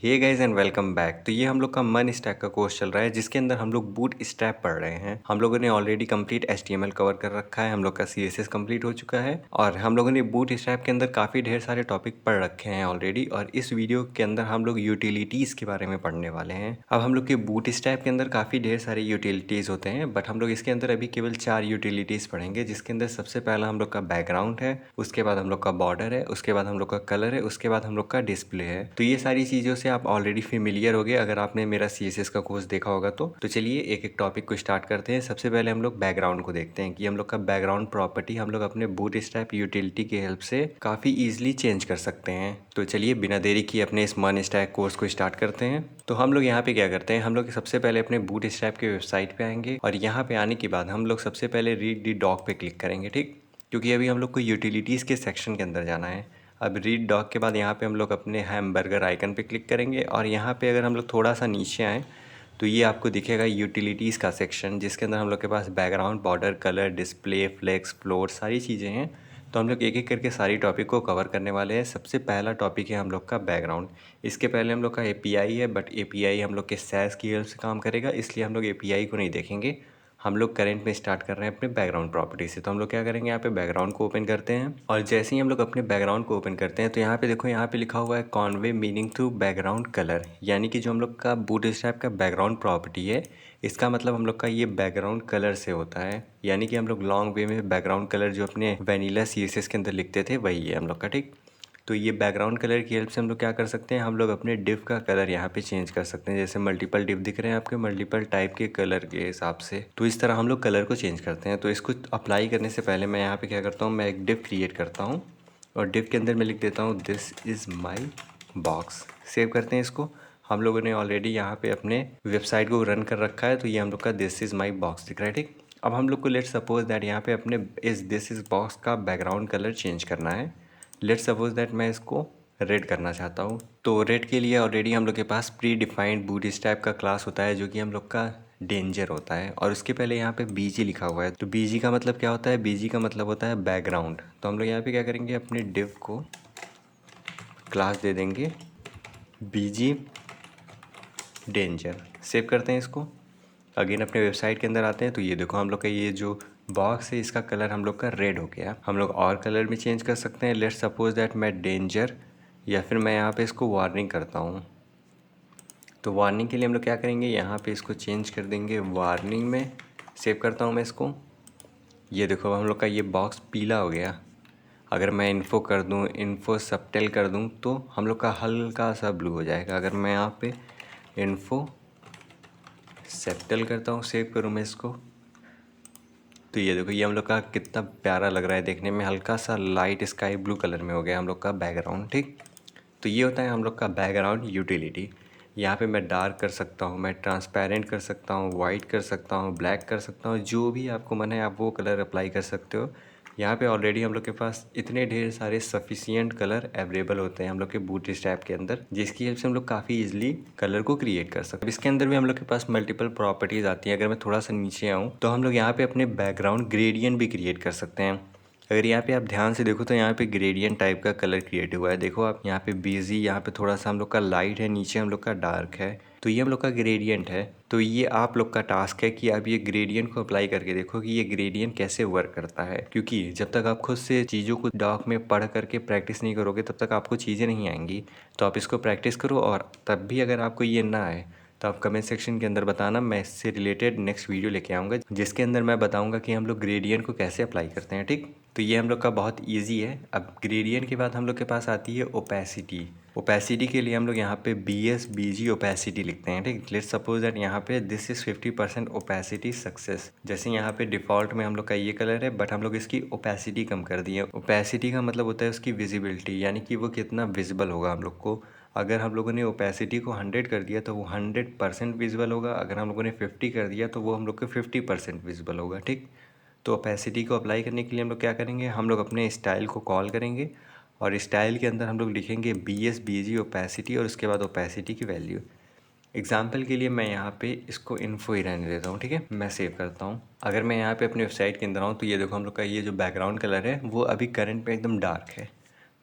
Hey guys and welcome back. तो ये हम लोग का मन स्टैक का कोर्स चल रहा है जिसके अंदर हम लोग बूट स्ट्रैप पढ़ रहे हैं। हम लोगों ने ऑलरेडी कंप्लीट HTML कवर कर रखा है, हम लोग का CSS कंप्लीट हो चुका है और हम लोगों ने बूट स्ट्रैप के अंदर काफ़ी ढेर सारे टॉपिक पढ़ रखे हैं ऑलरेडी। और इस वीडियो के अंदर हम लोग यूटिलिटीज़ के बारे में पढ़ने वाले हैं। अब हम लोग के बूट स्ट्रैप के अंदर काफ़ी ढेर सारे यूटिलिटीज़ होते हैं, बट हम लोग इसके अंदर अभी केवल 4 यूटिलिटीज़ पढ़ेंगे, जिसके अंदर सबसे पहला हम लोग का बैकग्राउंड है, उसके बाद हम लोग का बॉर्डर है, उसके बाद हम लोग का कलर है, उसके बाद हम लोग का डिस्प्ले है। तो ये सारी चीज़ों से आप ऑलरेडी फेमिलियर हो गए अगर आपने मेरा CSS का कोर्स देखा होगा तो चलिए एक एक टॉपिक को स्टार्ट करते हैं। सबसे पहले हम लोग बैकग्राउंड को देखते हैं कि हम लोग का बैकग्राउंड प्रॉपर्टी हम लोग अपने बूटस्ट्रैप यूटिलिटी की हेल्प से काफ़ी ईजिली चेंज कर सकते हैं। तो चलिए बिना देरी किए अपने इस मन स्टैक कोर्स को स्टार्ट करते हैं। तो हम लोग यहाँ पे क्या करते हैं, हम लोग सबसे पहले अपने बूटस्ट्रैप के वेबसाइट पे आएंगे और यहाँ पे आने के बाद हम लोग सबसे पहले रीड दी डॉक पे क्लिक करेंगे, ठीक, क्योंकि अभी हम लोग को यूटिलिटीज़ के सेक्शन के अंदर जाना है। अब रीड डॉक के बाद यहाँ पे हम लोग अपने हैमबर्गर आइकन पे क्लिक करेंगे और यहाँ पे अगर हम लोग थोड़ा सा नीचे आएँ तो ये आपको दिखेगा यूटिलिटीज़ का सेक्शन, जिसके अंदर हम लोग के पास background, border, colour, display, flex, floor सारी चीज़ें हैं। तो हम लोग एक एक करके सारी टॉपिक को कवर करने वाले हैं। सबसे पहला टॉपिक है हम लोग का बैकग्राउंड। इसके पहले हम लोग का API है, बट API हम लोग के सैस की हेल्प से काम करेगा, इसलिए हम लोग API को नहीं देखेंगे। हम लोग करेंट में स्टार्ट कर रहे हैं अपने बैकग्राउंड प्रॉपर्टी से। तो हम लोग क्या करेंगे, यहाँ पे बैकग्राउंड को ओपन करते हैं और जैसे ही हम लोग अपने बैकग्राउंड को ओपन करते हैं तो यहाँ पे देखो, यहाँ पे लिखा हुआ है Conway meaning through background colour, यानी कि जो हम लोग का बूटस्ट्रैप का बैकग्राउंड प्रॉपर्टी है, इसका मतलब हम लोग का ये बैकग्राउंड कलर से होता है। यानी कि हम लोग लॉन्ग वे में बैकग्राउंड कलर जो अपने वैनिला CSS के अंदर लिखते थे वही है हम लोग का, ठीक। तो ये बैकग्राउंड कलर की हेल्प से हम लोग क्या कर सकते हैं, हम लोग अपने डिव का कलर यहाँ पे चेंज कर सकते हैं। जैसे मल्टीपल डिव दिख रहे हैं आपके, मल्टीपल टाइप के कलर के हिसाब से, तो इस तरह हम लोग कलर को चेंज करते हैं। तो इसको अप्लाई करने से पहले मैं यहाँ पे क्या करता हूँ, मैं एक डिव क्रिएट करता हूँ और डिव के अंदर मैं लिख देता हूँ this is my box. Save करते हैं इसको। हम लोगों ने ऑलरेडी यहाँ पे अपने वेबसाइट को रन कर रखा है, तो ये हम लोग का दिस इज़ माई बॉक्स दिख रहा है, ठीक। अब हम लोग को लेट सपोज दैट यहाँ पे अपने इस दिस इज़ बॉक्स का बैकग्राउंड कलर चेंज करना है। लेट्स सपोज दैट मैं इसको रेड करना चाहता हूँ। तो रेड के लिए ऑलरेडी हम लोग के पास प्री डिफाइंड बूटस्ट्रैप का क्लास होता है, जो कि हम लोग का डेंजर होता है, और उसके पहले यहाँ पे BG लिखा हुआ है। तो BG का मतलब क्या होता है, BG का मतलब होता है बैकग्राउंड। तो हम लोग यहाँ पे क्या करेंगे, अपने डिव को क्लास दे देंगे BG डेंजर। सेव करते हैं इसको। अगेन अपने वेबसाइट के अंदर आते हैं तो ये देखो, हम लोग का ये जो बॉक्स है इसका कलर हम लोग का रेड हो गया। हम लोग और कलर भी चेंज कर सकते हैं। लेट्स सपोज दैट मैं डेंजर, या फिर मैं यहाँ पे इसको वार्निंग करता हूँ। तो वार्निंग के लिए हम लोग क्या करेंगे, यहाँ पे इसको चेंज कर देंगे वार्निंग में। सेव करता हूँ मैं इसको। ये देखो हम लोग का ये बॉक्स पीला हो गया। अगर मैं इन्फो कर दूँ, इन्फो सबटेल कर दूँ, तो हम लोग का हल्का सा ब्लू हो जाएगा। अगर मैं यहाँ पे इन्फो सेप्टल करता हूँ, सेव करूँ मैं इसको, तो ये देखो, ये हम लोग का कितना प्यारा लग रहा है देखने में, हल्का सा लाइट स्काई ब्लू कलर में हो गया हम लोग का बैकग्राउंड, ठीक। तो ये होता है हम लोग का बैकग्राउंड यूटिलिटी। यहाँ पे मैं डार्क कर सकता हूँ, मैं ट्रांसपेरेंट कर सकता हूँ, वाइट कर सकता हूँ, ब्लैक कर सकता हूँ, जो भी आपको मन है आप वो कलर अप्लाई कर सकते हो। यहाँ पे ऑलरेडी हम लोग के पास इतने ढेर सारे सफिशियंट कलर अवेलेबल होते हैं हम लोग के बूटस्ट्रैप के अंदर, जिसकी हेल्प से हम लोग काफ़ी इजीली कलर को क्रिएट कर सकते हैं। इसके अंदर भी हम लोग के पास मल्टीपल प्रॉपर्टीज़ आती हैं। अगर मैं थोड़ा सा नीचे आऊँ तो हम लोग यहाँ पे अपने बैकग्राउंड ग्रेडियंट भी क्रिएट कर सकते हैं। अगर यहाँ पे आप ध्यान से देखो तो यहाँ पे ग्रेडियंट टाइप का कलर क्रिएट हुआ है। देखो आप यहाँ पे BG, यहाँ पे थोड़ा सा हम लोग का लाइट है, नीचे हम लोग का डार्क है, तो ये हम लोग का ग्रेडियंट है। तो ये आप लोग का टास्क है कि आप ये ग्रेडियंट को अप्लाई करके देखो कि ये ग्रेडियंट कैसे वर्क करता है, क्योंकि जब तक आप खुद से चीज़ों को डॉक में पढ़ करके प्रैक्टिस नहीं करोगे तब तक आपको चीज़ें नहीं आएंगी। तो आप इसको प्रैक्टिस करो, और तब भी अगर आपको ये ना आए तो आप कमेंट सेक्शन के अंदर बताना। मैं इससे रिलेटेड नेक्स्ट वीडियो लेके आऊँगा जिसके अंदर मैं बताऊँगा कि हम लोग ग्रेडियंट को कैसे अप्लाई करते हैं, ठीक। तो ये हम लोग का बहुत इजी है। अब ग्रेडियंट के बाद हम लोग के पास आती है ओपेसिटी। ओपेसिटी के लिए हम लोग यहाँ पे BG ओपेसिटी लिखते हैं, ठीक। लेट्स सपोज दैट यहाँ पे दिस इज़ 50% ओपेसिटी सक्सेस। जैसे यहाँ पे डिफ़ॉल्ट में हम लोग का ये कलर है, बट हम लोग इसकी ओपेसिटी कम कर दिए। ओपेसिटी का मतलब होता है उसकी विजिबिलिटी, यानी कि वो कितना विजिबल होगा हम लोग को। अगर हम लोगों ने ओपेसिटी को 100 कर दिया तो वो 100% विजिबल होगा। अगर हम लोगों ने 50 कर दिया तो वो हम लोग को 50% विजिबल होगा, ठीक। तो ओपेसिटी को अप्लाई करने के लिए हम लोग क्या करेंगे, हम लोग अपने स्टाइल को कॉल करेंगे और स्टाइल के अंदर हम लोग लिखेंगे BG ओपेसिटी और उसके बाद ओपेसिटी की वैल्यू। एग्जाम्पल के लिए मैं यहाँ पे इसको इन्फो ही रहने देता हूँ, ठीक है। मैं सेव करता हूँ। अगर मैं यहाँ पे अपनी वेबसाइट के अंदर आऊँ तो ये देखो, हम लोग का ये जो बैकग्राउंड कलर है वो अभी करंट पे एकदम डार्क है।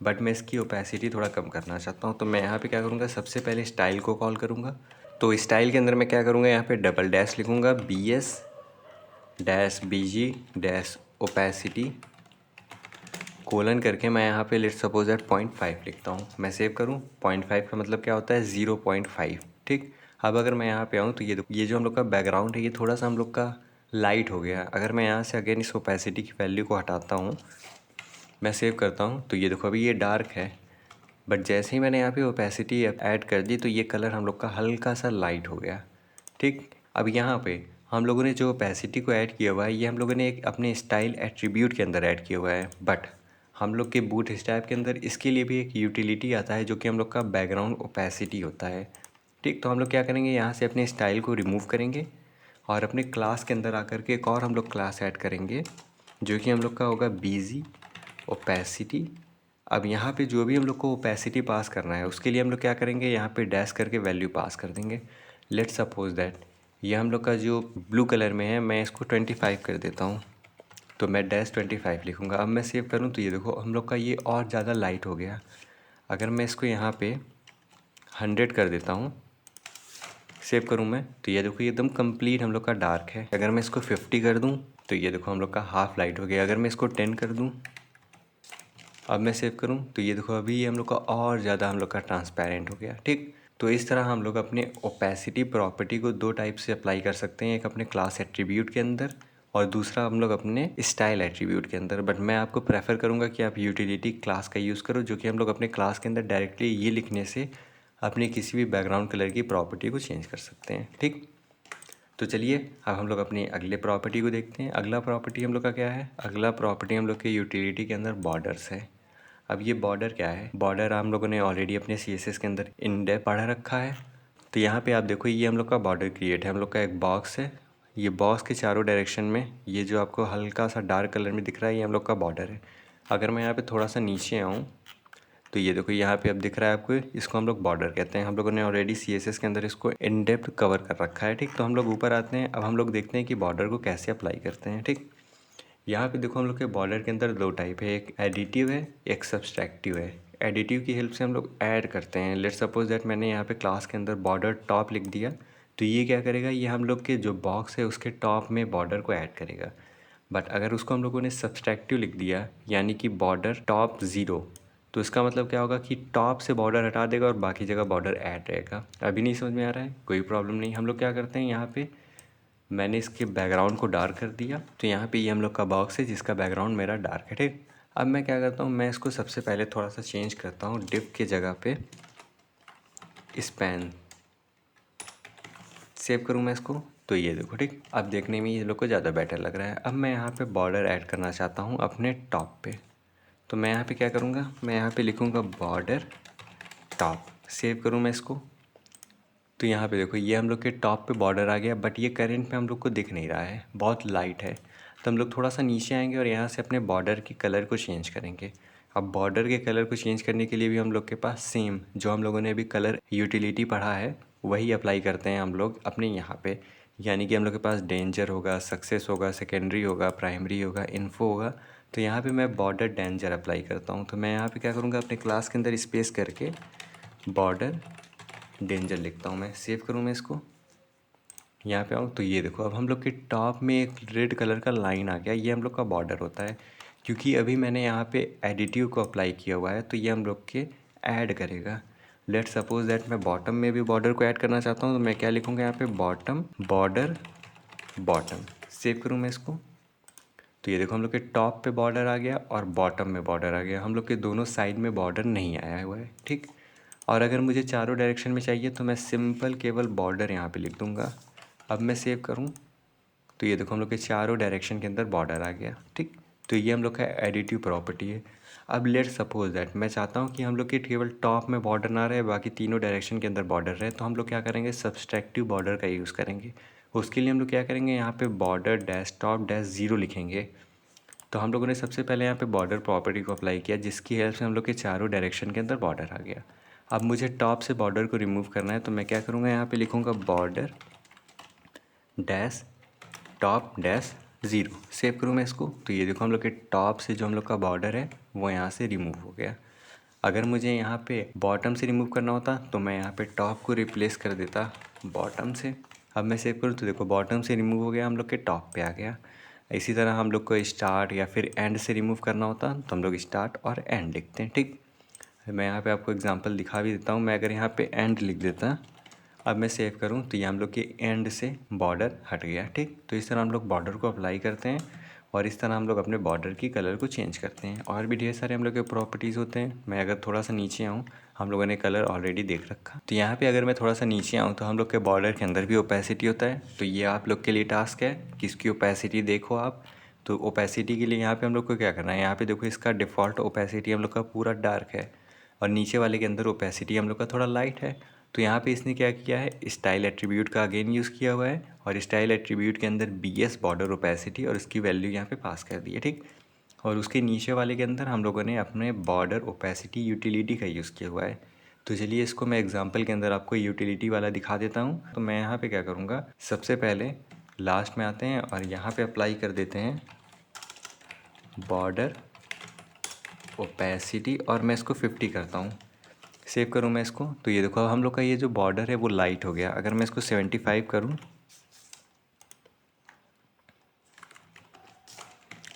बट मैं इसकी ओपेसिटी थोड़ा कम करना चाहता हूँ। तो मैं यहाँ पे क्या करूँगा, सबसे पहले स्टाइल को कॉल करूँगा। तो स्टाइल के अंदर मैं क्या करूँगा, यहाँ पे डबल डैश लिखूँगा, BS dash BG dash opacity colon करके मैं यहाँ पे लेट सपोज दैट 0.5 लिखता हूँ। मैं सेव करूँ, 0.5 का मतलब क्या होता है, 0.5। ठीक, अब अगर मैं यहाँ पे आऊँ तो ये जो हम लोग का बैकग्राउंड है ये थोड़ा सा हम लोग का लाइट हो गया। अगर मैं यहाँ से अगेन इस ओपेसिटी की वैल्यू को हटाता हूँ, मैं सेव करता हूँ, तो ये देखो अभी ये डार्क है, बट जैसे ही मैंने यहाँ पे ओपेसिटी ऐड कर दी तो ये कलर हम लोग का हल्का सा लाइट हो गया। ठीक, अब यहाँ पे हम लोगों ने जो ओपेसिटी को ऐड किया हुआ है ये हम लोगों ने एक अपने स्टाइल एट्रीब्यूट के अंदर ऐड किया हुआ है, बट हम लोग के बूट स्ट्रैप के अंदर इसके लिए भी एक यूटिलिटी आता है जो कि हम लोग का बैकग्राउंड ओपेसिटी होता है। ठीक, तो हम लोग क्या करेंगे, यहाँ से अपने स्टाइल को रिमूव करेंगे और अपने क्लास के अंदर आकर के एक और हम लोग क्लास ऐड करेंगे जो कि हम लोग का होगा BG ओपेसिटी। अब यहाँ पे जो भी हम लोग को ओपेसिटी पास करना है उसके लिए हम लोग क्या करेंगे, यहाँ पे डैश करके वैल्यू पास कर देंगे। लेट्स सपोज दैट ये हम लोग का जो ब्लू कलर में है मैं इसको 25 कर देता हूँ, तो मैं डैश 25 लिखूँगा। अब मैं सेव करूँ तो ये देखो हम लोग का ये और ज़्यादा लाइट हो गया। अगर मैं इसको यहाँ पे 100 कर देता हूँ, सेव करूँ मैं, तो ये देखो ये एकदम कंप्लीट हम लोग का डार्क है। अगर मैं इसको 50 कर दूँ तो ये देखो हम लोग का हाफ लाइट हो गया। अगर मैं इसको 10 कर दूँ, अब मैं सेव करूँ तो ये देखो अभी ये हम लोग का और ज़्यादा हम लोग का ट्रांसपेरेंट हो गया। ठीक, तो इस तरह हम लोग अपने ओपेसिटी प्रॉपर्टी को दो टाइप से अप्लाई कर सकते हैं, एक अपने क्लास एट्रीब्यूट के अंदर और दूसरा हम लोग अपने स्टाइल एट्रीब्यूट के अंदर। बट मैं आपको प्रेफर करूँगा कि आप यूटिलिटी क्लास का यूज़ करो, जो कि हम लोग अपने क्लास के अंदर डायरेक्टली ये लिखने से अपने किसी भी बैकग्राउंड कलर की प्रॉपर्टी को चेंज कर सकते हैं। ठीक, तो चलिए अब हम लोग अपनी अगले प्रॉपर्टी को देखते हैं। अगला प्रॉपर्टी हम लोग का क्या है, अगला प्रॉपर्टी हम लोग के यूटिलिटी के अंदर बॉर्डर्स है। अब ये बॉर्डर क्या है, बॉर्डर हम लोगों ने ऑलरेडी अपने CSS के अंदर इन डेप्थ पढ़ा रखा है। तो यहाँ पे आप देखो ये हम लोग का बॉर्डर क्रिएट है, हम लोग का एक बॉक्स है। ये बॉक्स के चारों डायरेक्शन में ये जो आपको हल्का सा डार्क कलर में दिख रहा है ये हम लोग का बॉर्डर है। अगर मैं यहाँ पे थोड़ा सा नीचे आऊँ तो ये देखो यहाँ पे अब दिख रहा है आपको, इसको हम लोग बॉर्डर कहते हैं। हम लोगों ने ऑलरेडी CSS के अंदर इसको इन डेप्थ कवर कर रखा है। ठीक, तो हम लोग ऊपर आते हैं। अब हम लोग देखते हैं कि बॉर्डर को कैसे अप्लाई करते हैं। ठीक, यहाँ पे देखो हम लोग के बॉर्डर के अंदर दो टाइप है, एक एडिटिव है, एक सब्सट्रैक्टिव है। एडिटिव की हेल्प से हम लोग ऐड करते हैं। लेट्स सपोज दैट मैंने यहाँ पे क्लास के अंदर बॉर्डर टॉप लिख दिया, तो ये क्या करेगा, ये हम लोग के जो बॉक्स है उसके टॉप में बॉर्डर को ऐड करेगा। बट अगर उसको हम लोगों ने सब्सट्रैक्टिव लिख दिया यानी कि बॉर्डर टॉप 0, तो इसका मतलब क्या होगा कि टॉप से बॉर्डर हटा देगा और बाकी जगह बॉर्डर ऐड रहेगा। अभी नहीं समझ में आ रहा है, कोई प्रॉब्लम नहीं। हम लोग क्या करते हैं, यहाँ पे मैंने इसके बैकग्राउंड को डार्क कर दिया, तो यहाँ पे ये हम लोग का बॉक्स है जिसका बैकग्राउंड मेरा डार्क है। ठीक, अब मैं क्या करता हूँ, मैं इसको सबसे पहले थोड़ा सा चेंज करता हूँ, डिप के जगह पे स्पैन सेव करूँ मैं इसको, तो ये देखो। ठीक, अब देखने में ये लोग को ज़्यादा बेटर लग रहा है। अब मैं यहाँ पे बॉर्डर ऐड करना चाहता हूँ अपने टॉप पे, तो मैं यहाँ पे क्या करूँगा, मैं यहाँ पे लिखूँगा बॉर्डर टॉप, सेव करूँ मैं इसको, तो यहाँ पे देखो ये हम लोग के टॉप पे बॉर्डर आ गया। बट ये करंट में हम लोग को दिख नहीं रहा है, बहुत लाइट है। तो हम लोग थोड़ा सा नीचे आएंगे और यहाँ से अपने बॉर्डर के कलर को चेंज करेंगे। अब बॉर्डर के कलर को चेंज करने के लिए भी हम लोग के पास सेम जो हम लोगों ने अभी कलर यूटिलिटी पढ़ा है वही अप्लाई करते हैं हम लोग अपने यहाँ पे। यानी कि हम लोग के पास डेंजर होगा, सक्सेस होगा, सेकेंडरी होगा, प्राइमरी होगा, इन्फो होगा। तो यहाँ पे मैं बॉर्डर डेंजर अप्लाई करता हूँ। तो मैं यहाँ पे क्या करूँगा, अपने क्लास के अंदर स्पेस करके बॉर्डर डेंजर लिखता हूँ। मैं सेव करूँ मैं इसको, यहाँ पे आऊँ तो ये देखो अब हम लोग के टॉप में एक रेड कलर का लाइन आ गया, ये हम लोग का बॉर्डर होता है। क्योंकि अभी मैंने यहाँ पे एडिटिव को अप्लाई किया हुआ है तो ये हम लोग के ऐड करेगा। लेट्स सपोज दैट मैं बॉटम में भी बॉर्डर को ऐड करना चाहता हूँ, तो मैं क्या लिखूँगा यहाँ पे, बॉटम बॉर्डर बॉटम। सेव करूँ मैं इसको, तो ये देखो हम लोग के टॉप पे बॉर्डर आ गया और बॉटम में बॉर्डर आ गया। हम लोग के दोनों साइड में बॉर्डर नहीं आया हुआ है। ठीक, और अगर मुझे चारों डायरेक्शन में चाहिए तो मैं सिंपल केवल बॉर्डर यहाँ पे लिख दूँगा। अब मैं सेव करूँ तो ये देखो हम लोग के चारों डायरेक्शन के अंदर बॉर्डर आ गया। ठीक, तो ये हम लोग का एडिटिव प्रॉपर्टी है। अब लेट सपोज दैट मैं चाहता हूँ कि हम लोग के केवल टॉप में बॉर्डर ना रहे, बाकी तीनों डायरेक्शन के अंदर बॉर्डर रहे, तो हम लोग क्या करेंगे, सब्सट्रैक्टिव बॉर्डर का यूज़ करेंगे। उसके लिए हम लोग क्या करेंगे, यहाँ पे बॉर्डर डैश टॉप डैश 0 लिखेंगे। तो हम लोगों ने सबसे पहले यहाँ पे बॉर्डर प्रॉपर्टी को अप्लाई किया जिसकी हेल्प से हम लोग के चारों डायरेक्शन के अंदर बॉर्डर आ गया। अब मुझे टॉप से बॉर्डर को रिमूव करना है, तो मैं क्या करूँगा, यहाँ पे लिखूँगा border dash top dash 0। Save करूँ मैं इसको, तो ये देखो हम लोग के टॉप से जो हम लोग का बॉर्डर है वो यहाँ से रिमूव हो गया। अगर मुझे यहाँ पे बॉटम से रिमूव करना होता तो मैं यहाँ पे टॉप को रिप्लेस कर देता बॉटम से। अब मैं सेव करूँ तो देखो बॉटम से रिमूव हो गया, हम लोग के टॉप पे आ गया। इसी तरह हम लोग को स्टार्ट या फिर एंड से रिमूव करना होता तो हम लोग स्टार्ट और एंड लिखते हैं। ठीक, मैं यहाँ पे आपको एग्जांपल दिखा भी देता हूँ। मैं अगर यहाँ पे एंड लिख देता, अब मैं सेव करूँ तो ये हम लोग के एंड से बॉर्डर हट गया। ठीक, तो इस तरह हम लोग बॉर्डर को अप्लाई करते हैं और इस तरह हम लोग अपने बॉर्डर की कलर को चेंज करते हैं। और भी ढेर सारे हम लोग के प्रॉपर्टीज़ होते हैं। मैं अगर थोड़ा सा नीचे आऊँ, हम लोगों ने कलर ऑलरेडी देख रखा, तो यहाँ पे अगर मैं थोड़ा सा नीचे आऊँ तो हम लोग के बॉर्डर के अंदर भी ओपेसिटी होता है। तो ये आप लोग के लिए टास्क है कि इसकी ओपेसिटी देखो आप। तो ओपेसिटी के लिए यहाँ पे हम लोग को क्या करना है, यहाँ पे देखो इसका डिफ़ॉल्ट ओपेसिटी हम लोग का पूरा डार्क है और नीचे वाले के अंदर ओपेसिटी हम लोग का थोड़ा लाइट है। तो यहाँ पे इसने क्या किया है, स्टाइल एट्रीब्यूट का अगेन यूज़ किया हुआ है और स्टाइल एट्रीब्यूट के अंदर BS बॉर्डर ओपेसिटी और उसकी वैल्यू यहाँ पे पास कर दी है। ठीक, और उसके नीचे वाले के अंदर हम लोगों ने अपने बॉर्डर ओपेसिटी यूटिलिटी का यूज़ किया हुआ है। तो चलिए इसको मैं एग्जांपल के अंदर आपको यूटिलिटी वाला दिखा देता हूँ। तो मैं यहाँ पे क्या करूँगा, सबसे पहले लास्ट में आते हैं और यहाँ पे अप्लाई कर देते हैं बॉर्डर ओपेसिटी और मैं इसको 50 करता हूँ। सेव करूँ मैं इसको तो ये देखो हम लोग का ये जो बॉर्डर है वो लाइट हो गया। अगर मैं इसको 75 करूँ,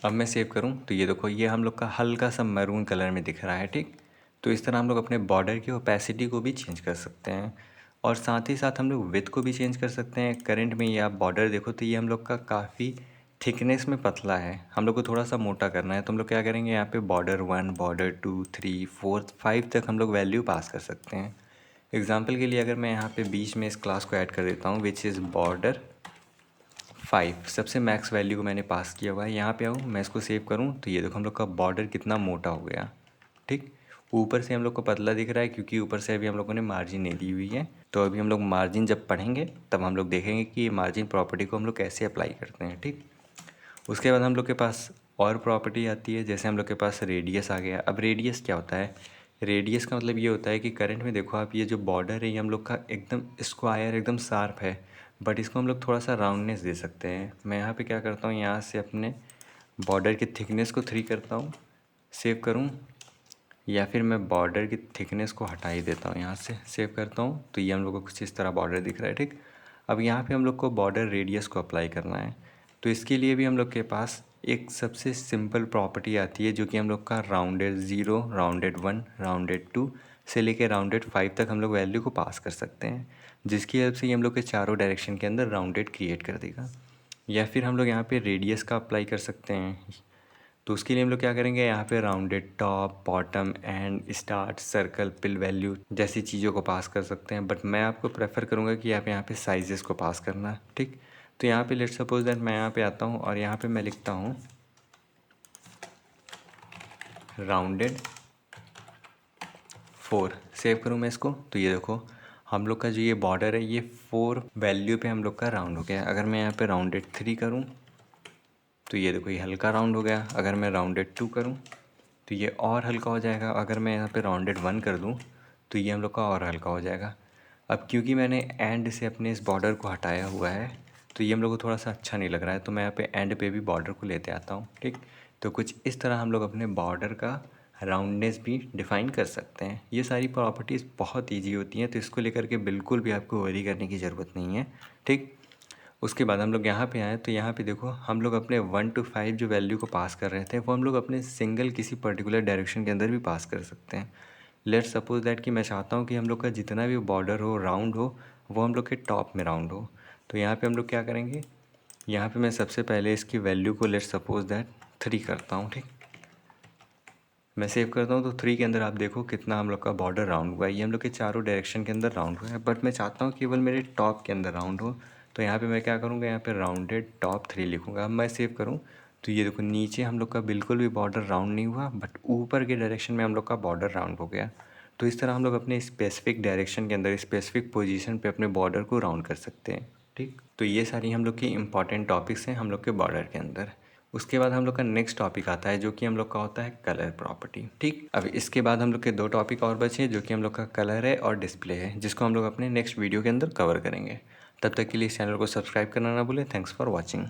अब मैं सेव करूँ तो ये देखो ये हम लोग का हल्का सा मैरून कलर में दिख रहा है। ठीक, तो इस तरह हम लोग अपने बॉर्डर की ओपेसिटी को भी चेंज कर सकते हैं और साथ ही साथ हम लोग विड्थ को भी चेंज कर सकते हैं। करंट में ये आप बॉर्डर देखो तो ये हम लोग का काफ़ी थिकनेस में पतला है, हम लोग को थोड़ा सा मोटा करना है। तो हम लोग क्या करेंगे, यहाँ पे बॉर्डर 1, बॉर्डर 2, 3, 4, 5 तक हम लोग वैल्यू पास कर सकते हैं। एग्जाम्पल के लिए अगर मैं यहाँ पे बीच में इस क्लास को ऐड कर देता हूँ विच इज़ बॉर्डर 5, सबसे मैक्स वैल्यू को मैंने पास किया हुआ है। यहाँ पे आऊँ मैं इसको सेव करूँ तो ये देखो हम लोग का बॉर्डर कितना मोटा हो गया। ठीक, ऊपर से हम लोग को पतला दिख रहा है क्योंकि ऊपर से अभी हम लोगों ने मार्जिन नहीं दी हुई है। तो अभी हम लोग मार्जिन जब पढ़ेंगे तब हम लोग देखेंगे कि ये मार्जिन प्रॉपर्टी को हम लोग कैसे अप्लाई करते हैं। ठीक, उसके बाद हम लोग के पास और प्रॉपर्टी आती है, जैसे हम लोग के पास रेडियस आ गया। अब रेडियस क्या होता है, रेडियस का मतलब ये होता है कि करंट में देखो आप ये जो बॉर्डर है ये हम लोग का एकदम स्क्वायर एकदम शार्प है, बट इसको हम लोग थोड़ा सा राउंडनेस दे सकते हैं। मैं यहाँ पे क्या करता हूँ, यहाँ से अपने बॉर्डर की थिकनेस को 3 करता हूँ, सेव करूँ या फिर मैं बॉर्डर की थिकनेस को हटा ही देता हूँ, यहाँ से सेव करता हूँ तो ये हम लोग को कुछ इस तरह बॉर्डर दिख रहा है। ठीक, अब यहाँ पे हम लोग को बॉर्डर रेडियस को अप्लाई करना है। तो इसके लिए भी हम लोग के पास एक सबसे सिंपल प्रॉपर्टी आती है जो कि हम लोग का राउंडेड 0, राउंडेड 1, राउंडेड 2 से लेके राउंडेड 5 तक हम लोग वैल्यू को पास कर सकते हैं, जिसकी हेल्प से ये हम लोग के चारों डायरेक्शन के अंदर राउंडेड क्रिएट कर देगा। या फिर हम लोग यहाँ पे रेडियस का अप्लाई कर सकते हैं। तो उसके लिए हम लोग क्या करेंगे, यहाँ पे rounded top, bottom, and, start, circle, pill value जैसी चीज़ों को पास कर सकते हैं। बट मैं आपको प्रेफर करूँगा कि आप यहाँ पे साइजेस को पास करना। ठीक, तो यहाँ पे लेट्स सपोज दैट मैं यहाँ पे आता हूँ और यहाँ पे मैं लिखता हूँ राउंडेड 4, सेव करूँ मैं इसको तो ये देखो हम लोग का जो ये बॉर्डर है ये 4 वैल्यू पे हम लोग का राउंड हो गया। अगर मैं यहाँ पे राउंडेड 3 करूँ तो ये देखो ये हल्का राउंड हो गया। अगर मैं राउंडेड 2 करूँ तो ये और हल्का हो जाएगा। अगर मैं यहाँ पे राउंडेड 1 कर दूँ तो ये हम लोग का और हल्का हो जाएगा। अब क्योंकि मैंने एंड से अपने इस बॉर्डर को हटाया हुआ है तो ये हम लोग को थोड़ा सा अच्छा नहीं लग रहा है, तो मैं यहाँ पे एंड पे भी बॉर्डर को लेते आता हूँ। ठीक, तो कुछ इस तरह हम लोग अपने बॉर्डर का राउंडनेस भी डिफ़ाइन कर सकते हैं। ये सारी प्रॉपर्टीज़ बहुत ईजी होती हैं, तो इसको लेकर के बिल्कुल भी आपको वरी करने की ज़रूरत नहीं है। ठीक, उसके बाद हम लोग यहाँ पे आए तो यहाँ पे देखो हम लोग अपने 1 to 5 जो वैल्यू को पास कर रहे थे वो हम लोग अपने सिंगल किसी पर्टिकुलर डायरेक्शन के अंदर भी पास कर सकते हैं। लेट्स सपोज दैट कि मैं चाहता हूँ कि हम लोग का जितना भी बॉर्डर हो राउंड हो वो हम लोग के टॉप में राउंड हो। तो यहाँ पे हम लोग क्या करेंगे, यहाँ पे मैं सबसे पहले इसकी वैल्यू को लेट्स सपोज दैट 3 करता हूँ। ठीक, मैं सेव करता हूँ तो 3 के अंदर आप देखो कितना हम लोग का बॉर्डर राउंड हुआ है। ये हम लोग के चारों डायरेक्शन के अंदर राउंड हुआ है, बट मैं चाहता हूँ केवल मेरे टॉप के अंदर राउंड हो। तो यहाँ पे मैं क्या करूँगा, यहाँ पे राउंडेड टॉप 3 लिखूँगा। अब मैं सेव करूँ तो ये देखो नीचे हम लोग का बिल्कुल भी बॉर्डर राउंड नहीं हुआ, बट ऊपर के डायरेक्शन में हम लोग का बॉर्डर राउंड हो गया। तो इस तरह हम लोग अपने स्पेसिफिक डायरेक्शन के अंदर स्पेसिफिक पोजीशन पे अपने बॉर्डर को राउंड कर सकते हैं। ठीक, तो ये सारी हम लोग की इंपॉर्टेंट टॉपिक्स हैं हम लोग के बॉर्डर के अंदर। उसके बाद हम लोग का नेक्स्ट टॉपिक आता है जो कि हम लोग का होता है कलर प्रॉपर्टी। ठीक, अब इसके बाद हम लोग के 2 टॉपिक और बचे हैं जो कि हम लोग का कलर है और डिस्प्ले है, जिसको हम लोग अपने नेक्स्ट वीडियो के अंदर कवर करेंगे। तब तक के लिए इस चैनल को सब्सक्राइब करना ना भूलें। Thanks for watching.